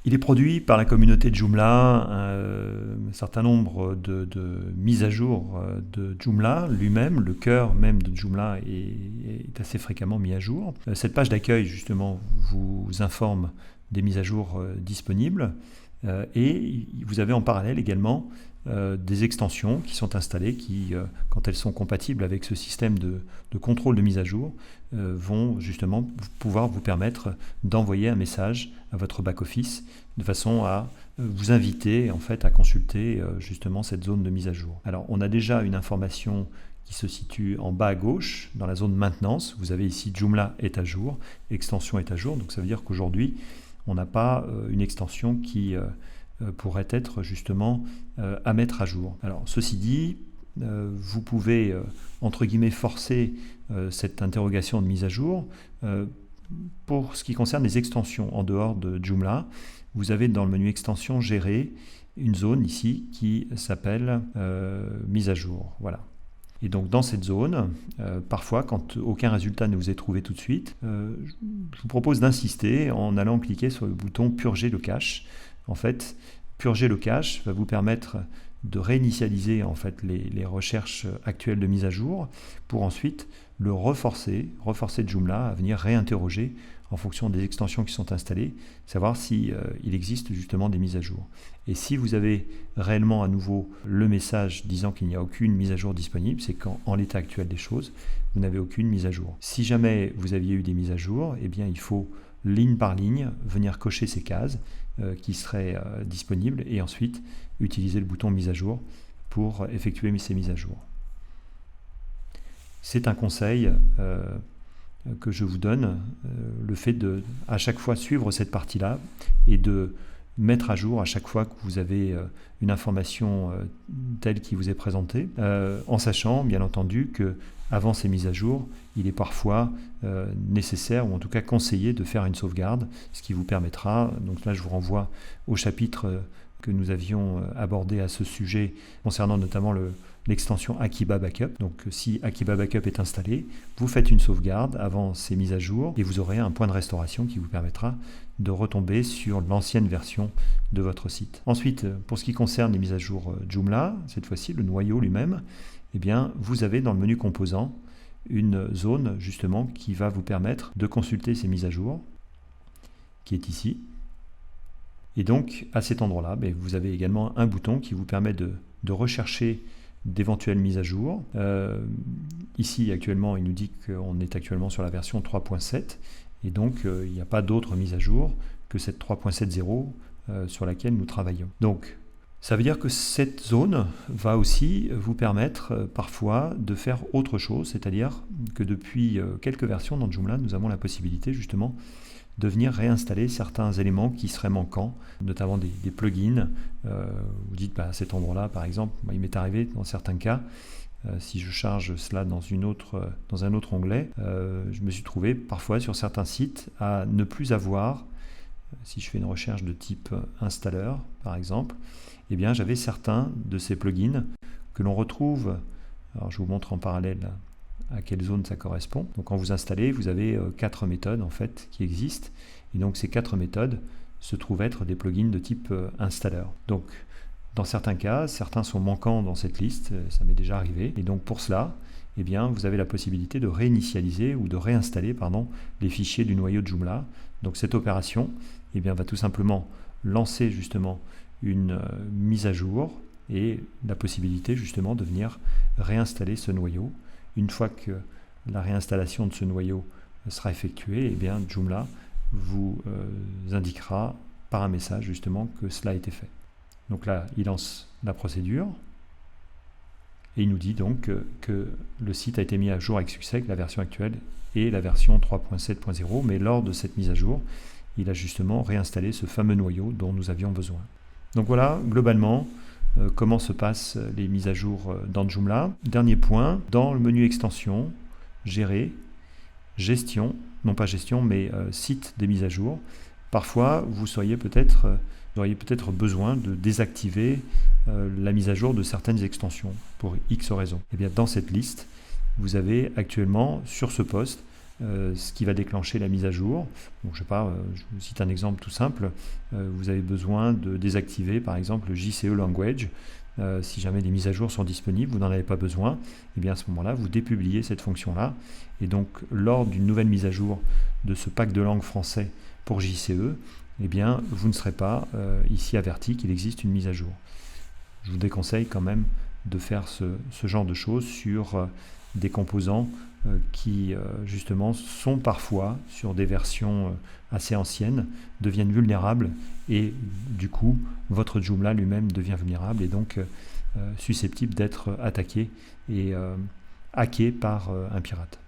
Il est produit par la communauté de Joomla un certain nombre de mises à jour de Joomla lui-même. Le cœur même de Joomla est assez fréquemment mis à jour. Cette page d'accueil, justement, vous informe des mises à jour disponibles. Et vous avez en parallèle également des extensions qui sont installées qui, quand elles sont compatibles avec ce système de contrôle de mise à jour, vont justement pouvoir vous permettre d'envoyer un message à votre back-office de façon à vous inviter en fait à consulter justement cette zone de mise à jour. Alors on a déjà une information qui se situe en bas à gauche dans la zone maintenance. Vous avez ici Joomla est à jour, extension est à jour, donc ça veut dire qu'aujourd'hui on n'a pas une extension qui pourrait être justement à mettre à jour. Alors ceci dit, vous pouvez entre guillemets forcer cette interrogation de mise à jour. Pour ce qui concerne les extensions en dehors de Joomla, vous avez dans le menu extension gérer une zone ici qui s'appelle mise à jour. Voilà. Et donc dans cette zone, parfois quand aucun résultat ne vous est trouvé tout de suite, je vous propose d'insister en allant cliquer sur le bouton purger le cache. En fait, purger le cache va vous permettre de réinitialiser en fait les recherches actuelles de mise à jour pour ensuite le reforcer Joomla à venir réinterroger en fonction des extensions qui sont installées, savoir si il existe justement des mises à jour. Et si vous avez réellement à nouveau le message disant qu'il n'y a aucune mise à jour disponible, c'est qu'en l'état actuel des choses, vous n'avez aucune mise à jour. Si jamais vous aviez eu des mises à jour, eh bien il faut ligne par ligne venir cocher ces cases qui seraient disponibles et ensuite utiliser le bouton mise à jour pour effectuer ces mises à jour. C'est un conseil que je vous donne, le fait de à chaque fois suivre cette partie-là et de mettre à jour à chaque fois que vous avez une information telle qui vous est présentée, en sachant bien entendu que avant ces mises à jour, il est parfois nécessaire ou en tout cas conseillé de faire une sauvegarde, ce qui vous permettra, donc là je vous renvoie au chapitre que nous avions abordé à ce sujet concernant notamment l'extension Akiba Backup. Donc si Akiba Backup est installé, vous faites une sauvegarde avant ces mises à jour et vous aurez un point de restauration qui vous permettra de retomber sur l'ancienne version de votre site. Ensuite, pour ce qui concerne les mises à jour Joomla, cette fois-ci le noyau lui-même, eh bien, vous avez dans le menu composants une zone justement qui va vous permettre de consulter ces mises à jour, qui est ici. Et donc à cet endroit-là, vous avez également un bouton qui vous permet de rechercher d'éventuelles mises à jour. Ici actuellement il nous dit qu'on est actuellement sur la version 3.7 et donc il n'y a pas d'autre mise à jour que cette 3.70 sur laquelle nous travaillons. Donc ça veut dire que cette zone va aussi vous permettre parfois de faire autre chose, c'est-à-dire que depuis quelques versions dans Joomla, nous avons la possibilité justement de venir réinstaller certains éléments qui seraient manquants, notamment des plugins. Vous dites à cet endroit-là, par exemple, il m'est arrivé dans certains cas, si je charge cela dans un autre onglet, je me suis trouvé parfois sur certains sites à ne plus avoir, si je fais une recherche de type installeur par exemple, eh bien j'avais certains de ces plugins que l'on retrouve, alors je vous montre en parallèle à quelle zone ça correspond. Donc quand vous installez, vous avez 4 méthodes en fait qui existent et donc ces 4 méthodes se trouvent être des plugins de type installeur. Donc dans certains cas, certains sont manquants dans cette liste, ça m'est déjà arrivé et donc pour cela, eh bien, vous avez la possibilité de réinitialiser ou de réinstaller les fichiers du noyau de Joomla. Donc cette opération eh bien, va tout simplement lancer justement une mise à jour et la possibilité justement de venir réinstaller ce noyau. Une fois que la réinstallation de ce noyau sera effectuée, eh bien Joomla vous indiquera par un message justement que cela a été fait. Donc là, il lance la procédure et il nous dit donc que le site a été mis à jour avec succès, que la version actuelle est la version 3.7.0, mais lors de cette mise à jour, il a justement réinstallé ce fameux noyau dont nous avions besoin. Donc voilà, globalement, comment se passent les mises à jour dans Joomla. Dernier point, dans le menu extension, gérer, gestion, non pas gestion, mais site des mises à jour. Parfois, vous auriez peut-être besoin de désactiver la mise à jour de certaines extensions pour X raisons. Et bien dans cette liste, vous avez actuellement sur ce poste ce qui va déclencher la mise à jour. Bon, je sais pas, je vous cite un exemple tout simple. Vous avez besoin de désactiver par exemple le JCE Language. Si jamais des mises à jour sont disponibles, vous n'en avez pas besoin, et bien à ce moment-là, vous dépubliez cette fonction-là. Et donc, lors d'une nouvelle mise à jour de ce pack de langue français pour JCE, eh bien, vous ne serez pas ici averti qu'il existe une mise à jour. Je vous déconseille quand même de faire ce genre de choses sur des composants qui justement sont parfois sur des versions assez anciennes, deviennent vulnérables et du coup votre Joomla lui-même devient vulnérable et donc susceptible d'être attaqué et hacké par un pirate.